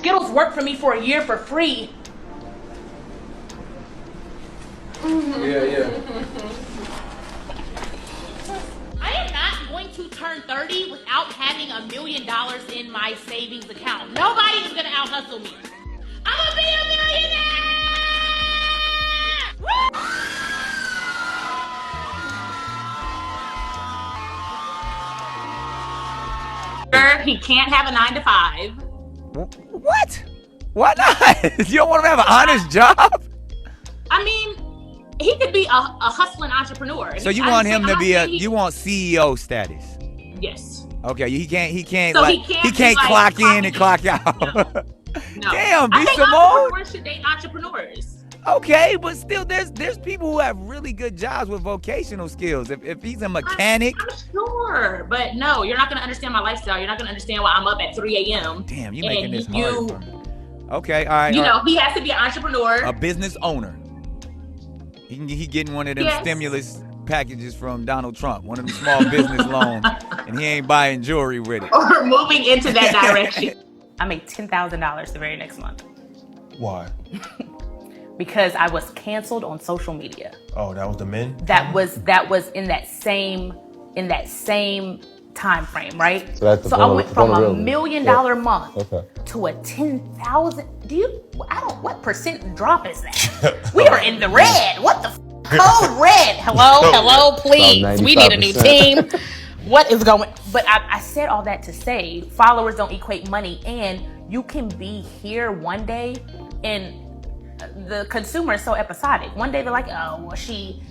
Skittles worked for me for a year for free. Yeah. I am not going to turn 30 without having $1 million in my savings account. Nobody is gonna out-hustle me. I'm gonna be a millionaire! Woo! He can't have a 9 to 5. What? Why not? You don't want him to have an honest job? I mean, he could be a hustling entrepreneur. So you want him to be you want CEO status? Yes. Okay, he can't So like he can't clock in and clock out. No. Damn, B. I think Simone. entrepreneurs should date entrepreneurs. Okay, but still, there's people who have really good jobs with vocational skills. If he's a mechanic, I'm sure, but no, you're not gonna understand my lifestyle. You're not gonna understand why I'm up at 3 a.m. Damn, you're making this hard for me. Okay, all right. You know, he has to be an entrepreneur, a business owner. He getting one of them stimulus packages from Donald Trump, one of them small business loans, and he ain't buying jewelry with it. Or moving into that direction. I made $10,000 the very next month. Why? Because I was canceled on social media. Oh, that was the men? That was in that same time frame, right? So I went from $1 million month Okay. to a 10,000. What percent drop is that? We are in the red. What the code red? Hello, please. We need a new team. What is going? But I said all that to say followers don't equate money, and you can be here one day and the consumer is so episodic. One day they're like, oh,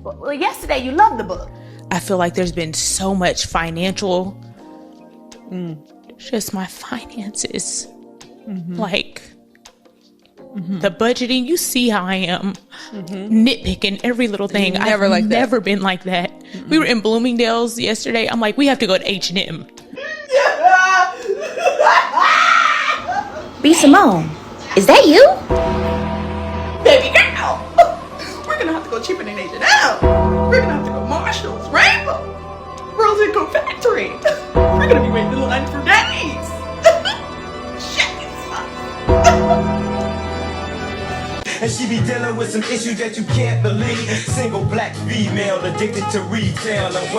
well, yesterday you loved the book. I feel like there's been so much financial, just my finances, like the budgeting. You see how I am nitpicking every little thing. I've never been like that. We were in Bloomingdale's yesterday. I'm like, we have to go to H&M. B. Simone, is that you? Baby girl, we're gonna have to go cheaper than H&M. We're gonna have to go Marshalls, Rainbow, Rose & Co Factory. We're gonna be waiting in line for days. And she be dealing with some issues that you can't believe. Single black female addicted to retail and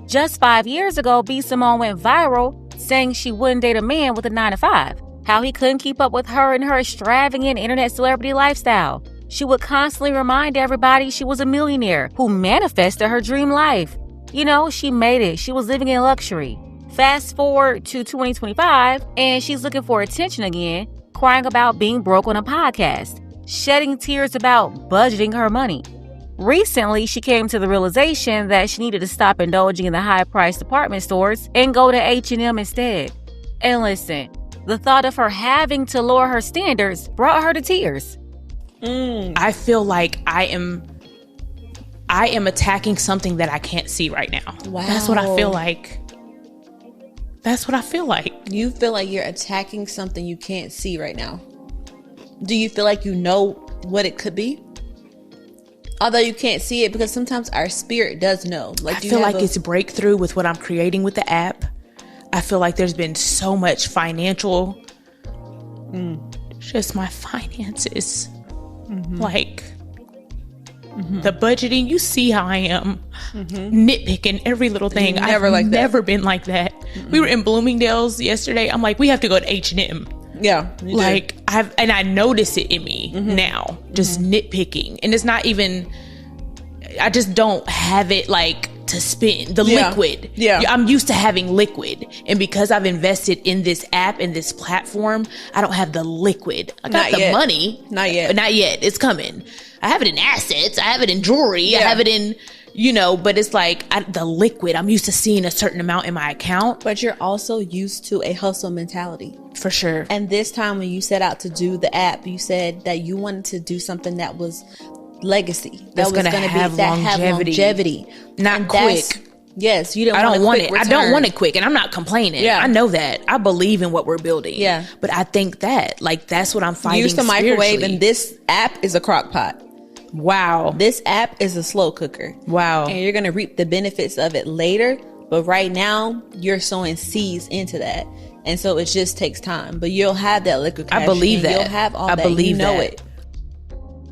Just 5 years ago, B. Simone went viral saying she wouldn't date a man with a 9 to 5. How he couldn't keep up with her and her extravagant internet celebrity lifestyle. She would constantly remind everybody she was a millionaire who manifested her dream life. You know, she made it. She was living in luxury. Fast forward to 2025, and she's looking for attention again, crying about being broke on a podcast, shedding tears about budgeting her money. Recently, she came to the realization that she needed to stop indulging in the high-priced department stores and go to H&M instead. And listen, the thought of her having to lower her standards brought her to tears. I feel like I am attacking something that I can't see right now. Wow. That's what I feel like. That's what I feel like. You feel like you're attacking something you can't see right now. Do you feel like you know what it could be? Although you can't see it, because sometimes our spirit does know. Like, I feel like it's breakthrough with what I'm creating with the app. I feel like there's been so much financial, just my finances, like the budgeting. You see how I am nitpicking every little thing. I've never been like that. We were in Bloomingdale's yesterday. I'm like, we have to go to H&M. Yeah, like I notice it in me now, just nitpicking, and it's not even. I just don't have it like to spend the liquid. Yeah, I'm used to having liquid, and because I've invested in this app and this platform, I don't have the liquid. I got the money, not yet. It's coming. I have it in assets. I have it in jewelry. I have it in. You know, but it's like the liquid. I'm used to seeing a certain amount in my account. But you're also used to a hustle mentality. For sure. And this time when you set out to do the app, you said that you wanted to do something that was legacy. That was going to have longevity. Not quick. Yes, you didn't. I don't want it. Return. I don't want it quick, and I'm not complaining. Yeah, I know that. I believe in what we're building. Yeah, but I think that that's what I'm fighting. Use the microwave, and this app is a crock pot. Wow. This app is a slow cooker. Wow. And you're going to reap the benefits of it later, But right now, you're sowing seeds into that. And so it just takes time. But you'll have that liquid cash. I believe that. You'll have all that. Believe you know that. it.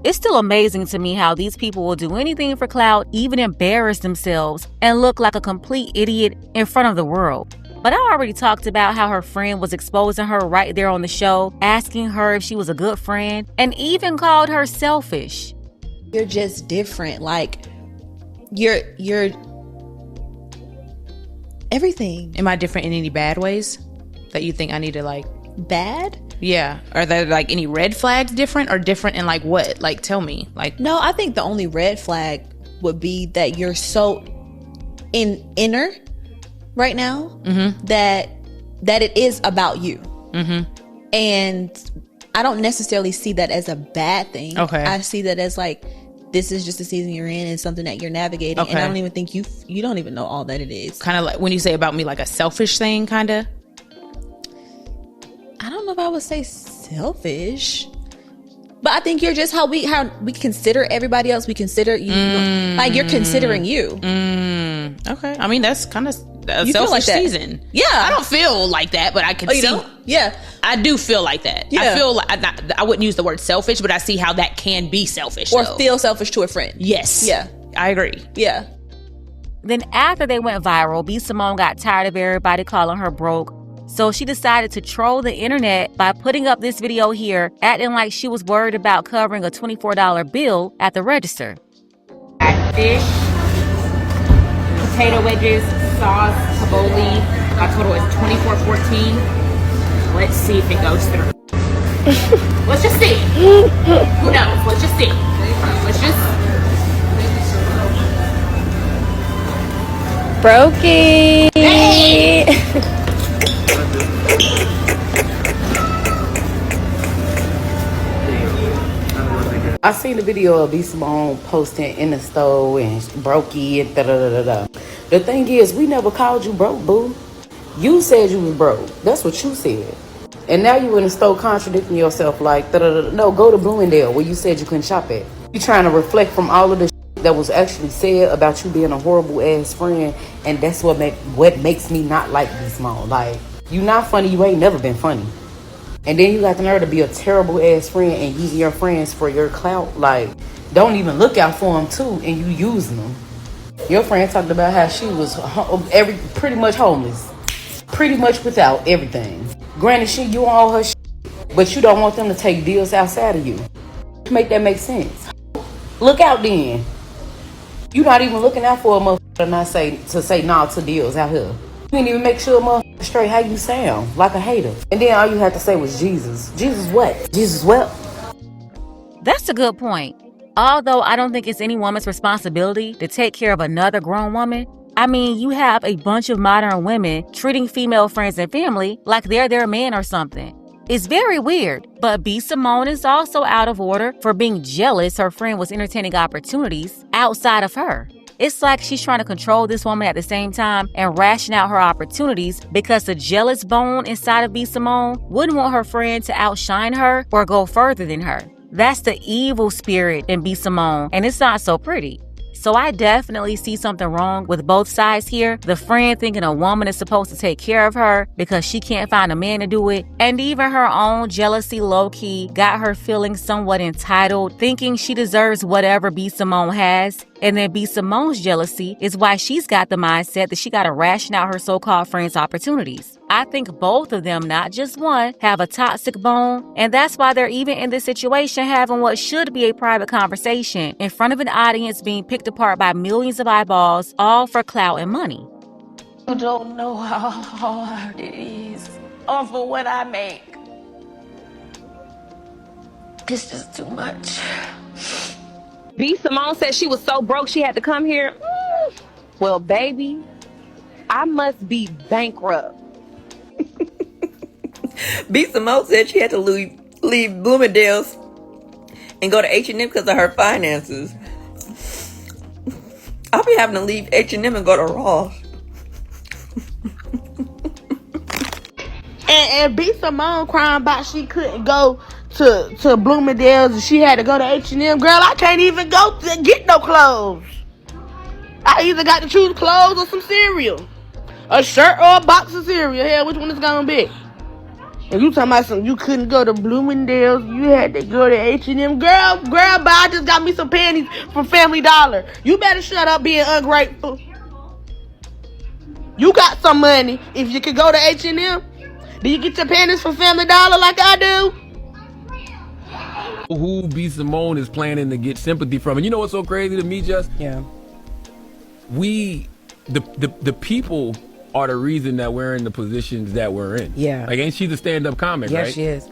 It's still amazing to me how these people will do anything for clout, even embarrass themselves, and look like a complete idiot in front of the world. But I already talked about how her friend was exposing her right there on the show, asking her if she was a good friend, and even called her selfish. You're just different. Like, you're everything. Am I different in any bad ways that you think I need to like? Bad? Yeah. Are there like any red flags different, or different in like what? Like, tell me. Like, no, I think the only red flag would be that you're so inner right now that it is about you. And I don't necessarily see that as a bad thing. Okay. I see that as like, this is just the season you're in and something that you're navigating. Okay. And I don't even think you don't even know all that it is. kind of like when you say about me, like a selfish thing, kind of. I don't know if I would say selfish, but I think you're just how we consider everybody else. We consider you like you're considering you. Okay. I mean, that's kind of a You feel selfish like that? season. Yeah. I don't feel like that, but I can Oh, you see. don't? Yeah. I do feel like that. Yeah. I feel like I wouldn't use the word selfish, but I see how that can be selfish. Or though. feel selfish to a friend. Yes. Yeah. I agree. Yeah. Then after they went viral, B. Simone got tired of everybody calling her broke. So she decided to troll the internet by putting up this video here, acting like she was worried about covering a $24 bill at the register. Fish, potato wedges, sauce, tabbouleh. My total is $24.14. Let's see if it goes through. Let's just see. Who knows? Let's just see. Let's just. Brokey. Hey! I seen the video of B. Simone posting in the store and brokey and da-da-da-da-da. The thing is, we never called you broke, boo. You said you was broke. That's what you said. And now you in the store contradicting yourself like, da-da-da-da. No, go to Bloomingdale where you said you couldn't shop at. You trying to reflect from all of the that was actually said about you being a horrible ass friend, and that's what makes me not like B. Simone. Like, you not funny, you ain't never been funny. And then you got the nerve to be a terrible ass friend and using your friends for your clout. Like, don't even look out for them too, and you using them. Your friend talked about how she was pretty much homeless, pretty much without everything. Granted, you on all her shit, but you don't want them to take deals outside of you. Make that make sense? Look out then. You not even looking out for a motherfucker to say nah to deals out here. You didn't even make sure a motherfucker straight how you sound, like a hater. And then all you had to say was Jesus. Jesus what? Jesus wept. That's a good point. Although I don't think it's any woman's responsibility to take care of another grown woman. I mean, you have a bunch of modern women treating female friends and family like they're their man or something. It's very weird, but B. Simone is also out of order for being jealous her friend was entertaining opportunities outside of her. It's like she's trying to control this woman at the same time and ration out her opportunities because the jealous bone inside of B. Simone wouldn't want her friend to outshine her or go further than her. That's the evil spirit in B. Simone, and it's not so pretty. So I definitely see something wrong with both sides here. The friend thinking a woman is supposed to take care of her because she can't find a man to do it. And even her own jealousy low-key got her feeling somewhat entitled, thinking she deserves whatever B. Simone has. And then B. Simone's jealousy is why she's got the mindset that she got to ration out her so-called friend's opportunities. I think both of them, not just one, have a toxic bone, and that's why they're even in this situation having what should be a private conversation in front of an audience being picked apart by millions of eyeballs, all for clout and money. You don't know how hard it is for what I make. It's just too much. B. Simone said she was so broke she had to come here. Well, baby, I must be bankrupt. B. Simone said she had to leave Bloomingdale's and go to H&M because of her finances. I'll be having to leave H&M and go to Ross. and B. Simone crying about she couldn't go to Bloomingdale's and she had to go to H&M. Girl, I can't even go to get no clothes. I either got to choose clothes or some cereal. A shirt or a box of cereal? Hell, which one is gonna be? And you talking about something, you couldn't go to Bloomingdale's, you had to go to H&M. Girl, but I just got me some panties from Family Dollar. You better shut up being ungrateful. You got some money. If you could go to H&M, do you get your panties from Family Dollar like I do? Who B. Simone is planning to get sympathy from. And you know what's so crazy to me, Just? Yeah. The people are the reason that we're in the positions that we're in. Yeah. Like, ain't she the stand-up comic, right? Yes, she is.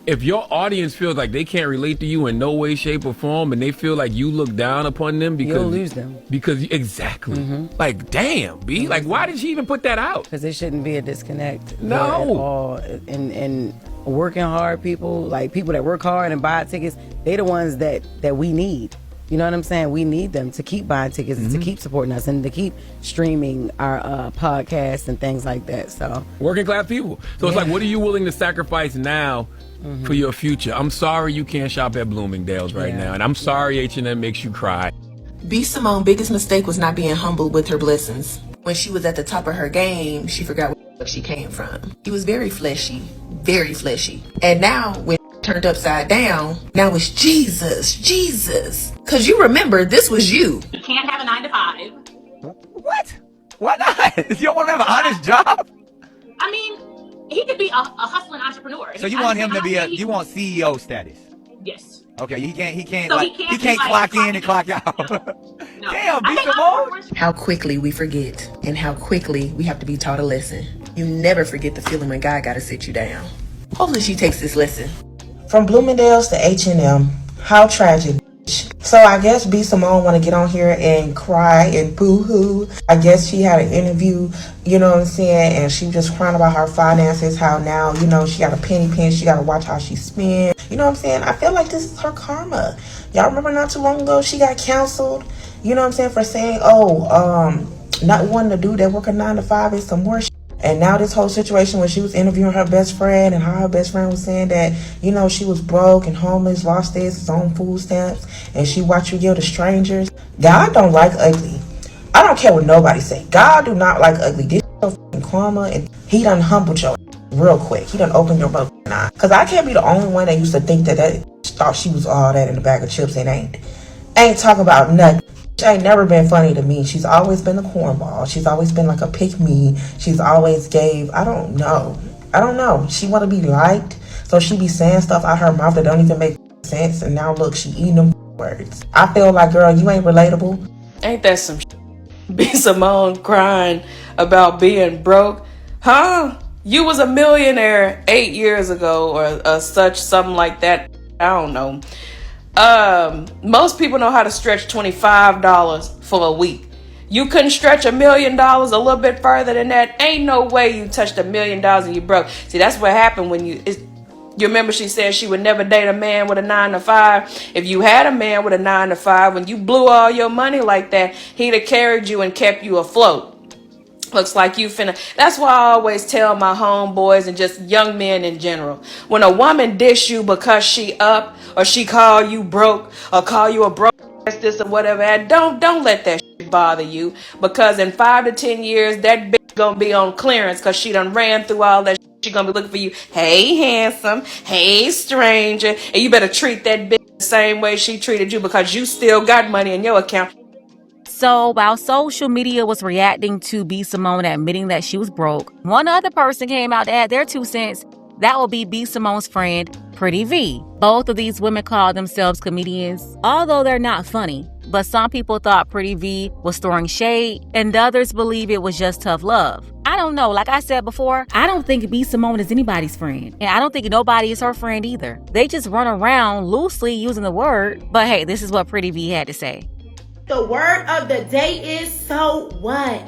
If your audience feels like they can't relate to you in no way, shape, or form, and they feel like you look down upon them because you'll lose them. Because exactly. Like, damn, B. Like, why did she even put that out? Because there shouldn't be a disconnect. No. At all. And working hard people, like people that work hard and buy tickets, they the ones that we need. You know what I'm saying? We need them to keep buying tickets and to keep supporting us and to keep streaming our podcasts and things like that. So working class people. So it's like, what are you willing to sacrifice now for your future? I'm sorry you can't shop at Bloomingdale's right now, and I'm sorry H&M makes you cry. B. Simone's biggest mistake was not being humble with her blessings. When she was at the top of her game, she forgot where she came from. She was very fleshy. And now, when turned upside down, now it's Jesus. Cause you remember, this was you. You can't have a 9 to 5. What? Why not? You don't want to have an honest job? I mean, he could be a hustling entrepreneur. So you want him to be you want CEO status? Yes. Okay, he can't So like, he can't like, clock in and clock out. No. Damn, B. Simone. How quickly we forget, and how quickly we have to be taught a lesson. You never forget the feeling when God gotta sit you down. Hopefully she takes this lesson. From Bloomingdale's to H&M, how tragic. So I guess B. Simone want to get on here and cry and boo-hoo. I guess she had an interview, you know what I'm saying, and she was just crying about her finances, how now, you know, she got a penny pinch, she got to watch how she spends. You know what I'm saying? I feel like this is her karma. Y'all remember not too long ago she got canceled, you know what I'm saying, for saying, not wanting to do that work a 9 to 5 is some more shit. And now this whole situation where she was interviewing her best friend and how her best friend was saying that, you know, she was broke and homeless, lost his own food stamps, and she watched you give to strangers. God don't like ugly. I don't care what nobody say. God do not like ugly. This is your fucking karma, and he done humbled your real quick. He done opened your motherfucking eye. Because I can't be the only one that used to think that thought she was all that in a bag of chips and ain't talking about nothing. She ain't never been funny to me. She's always been a cornball. She's always been like a pick me. She's always gave, I don't know. She want to be liked, so she be saying stuff out her mouth that don't even make sense. And now look, she eating them words. I feel like, girl, you ain't relatable. Ain't that some shit? B. Simone crying about being broke? Huh? You was a millionaire 8 years ago or something like that. I don't know. Most people know how to stretch $25 for a week. You couldn't stretch $1 million a little bit further than that. Ain't no way you touched $1 million and you broke. See, that's what happened when you remember she said she would never date a man with a 9 to 5. If you had a man with a 9 to 5, when you blew all your money like that, he'd have carried you and kept you afloat. Looks like you finna. That's why I always tell my homeboys and just young men in general. When a woman dish you because she up, or she call you broke, or call you a broke ass this or whatever, don't let that shit bother you. Because in 5 to 10 years, that bitch gonna be on clearance because she done ran through all that shit. She gonna be looking for you. Hey, handsome. Hey, stranger. And you better treat that bitch the same way she treated you because you still got money in your account. So while social media was reacting to B. Simone admitting that she was broke, one other person came out to add their 2 cents. That will be B. Simone's friend, Pretty V. Both of these women call themselves comedians, although they're not funny. But some people thought Pretty V was throwing shade, and others believe it was just tough love. I don't know. Like I said before, I don't think B. Simone is anybody's friend. And I don't think nobody is her friend either. They just run around loosely using the word. But hey, this is what Pretty V had to say. The word of the day is, so what?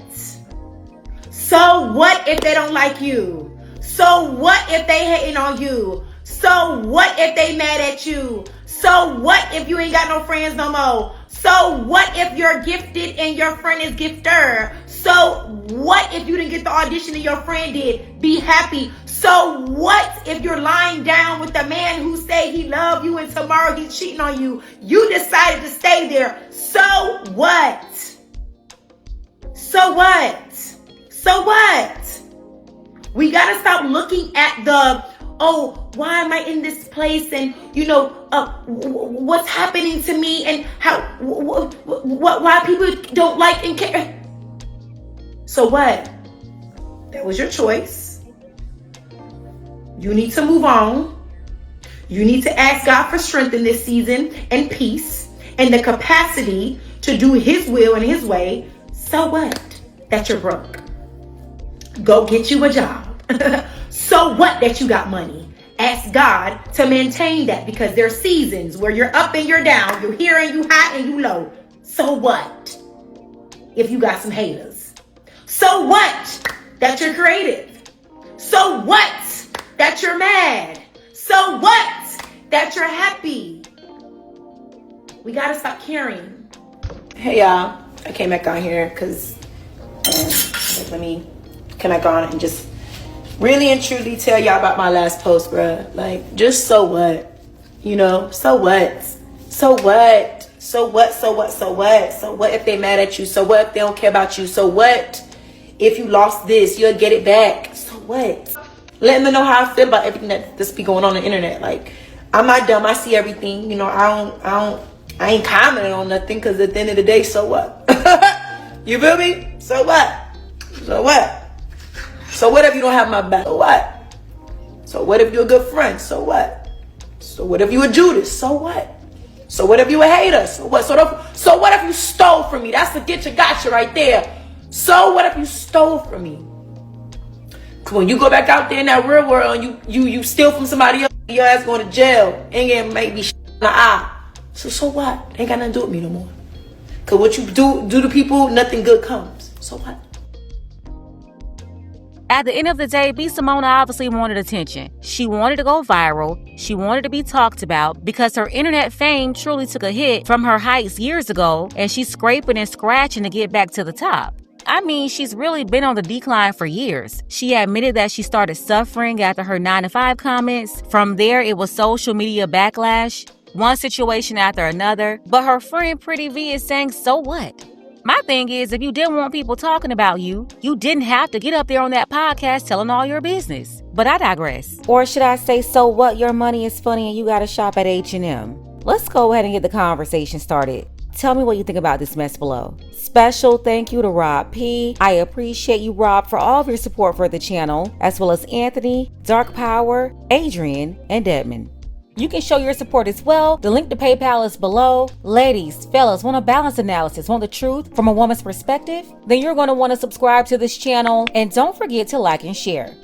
So what if they don't like you? So what if they hating on you? So what if they mad at you? So what if you ain't got no friends no more? So what if you're gifted and your friend is gifter? So what if you didn't get the audition and your friend did? Be happy. So what if you're lying down with the man who say he love you and tomorrow he's cheating on you? You decided to stay there. So what? So what? So what? We gotta stop looking at the, oh, why am I in this place? And, what's happening to me? And how, why people don't like and care. So what? That was your choice. You need to move on. You need to ask God for strength in this season and peace and the capacity to do His will and His way. So what? That you're broke. Go get you a job. So what that you got money? Ask God to maintain that, because there are seasons where you're up and you're down. You're here and you high and you low. So what? If you got some haters. So what? That you're creative. So what? That you're mad. So what? That you're happy. We gotta stop caring. Hey y'all, I came back on here because let me come back on and just really and truly tell y'all about my last post, bruh. Like, just so what? So what? So what? So what? So what? So what? So what if they mad at you? So what if they don't care about you? So what if you lost this? You'll get it back. So what? Let me know how I feel about everything that's be going on the internet. Like, I'm not dumb. I see everything. I ain't commenting on nothing, because at the end of the day, so what? You feel me? So what? So what? So what if you don't have my back? So what? So what if you're a good friend? So what? So what if you a Judas? So what? So what if you a hater? So what? So what if you stole from me? That's the get you gotcha right there. So what if you stole from me? When you go back out there in that real world and you steal from somebody else, your ass going to jail. Ain't gonna make me in the eye. So what? Ain't got nothing to do with me no more. Cause what you do to people, nothing good comes. So what? At the end of the day, B. Simone obviously wanted attention. She wanted to go viral. She wanted to be talked about because her internet fame truly took a hit from her heights years ago, and she's scraping and scratching to get back to the top. I mean, she's really been on the decline for years. She admitted that she started suffering after her 9-to-5 comments. From there, it was social media backlash, one situation after another. But her friend Pretty V is saying, so what? My thing is, if you didn't want people talking about you, you didn't have to get up there on that podcast telling all your business. But I digress. Or should I say, so what? Your money is funny and you gotta shop at H&M. Let's go ahead and get the conversation started. Tell me what you think about this mess below. Special thank you to Rob P. I appreciate you, Rob, for all of your support for the channel, as well as Anthony, Dark Power, Adrian, and Edmund. You can show your support as well. The link to PayPal is below. Ladies, fellas, want a balanced analysis, want the truth from a woman's perspective? Then you're going to want to subscribe to this channel, and don't forget to like and share.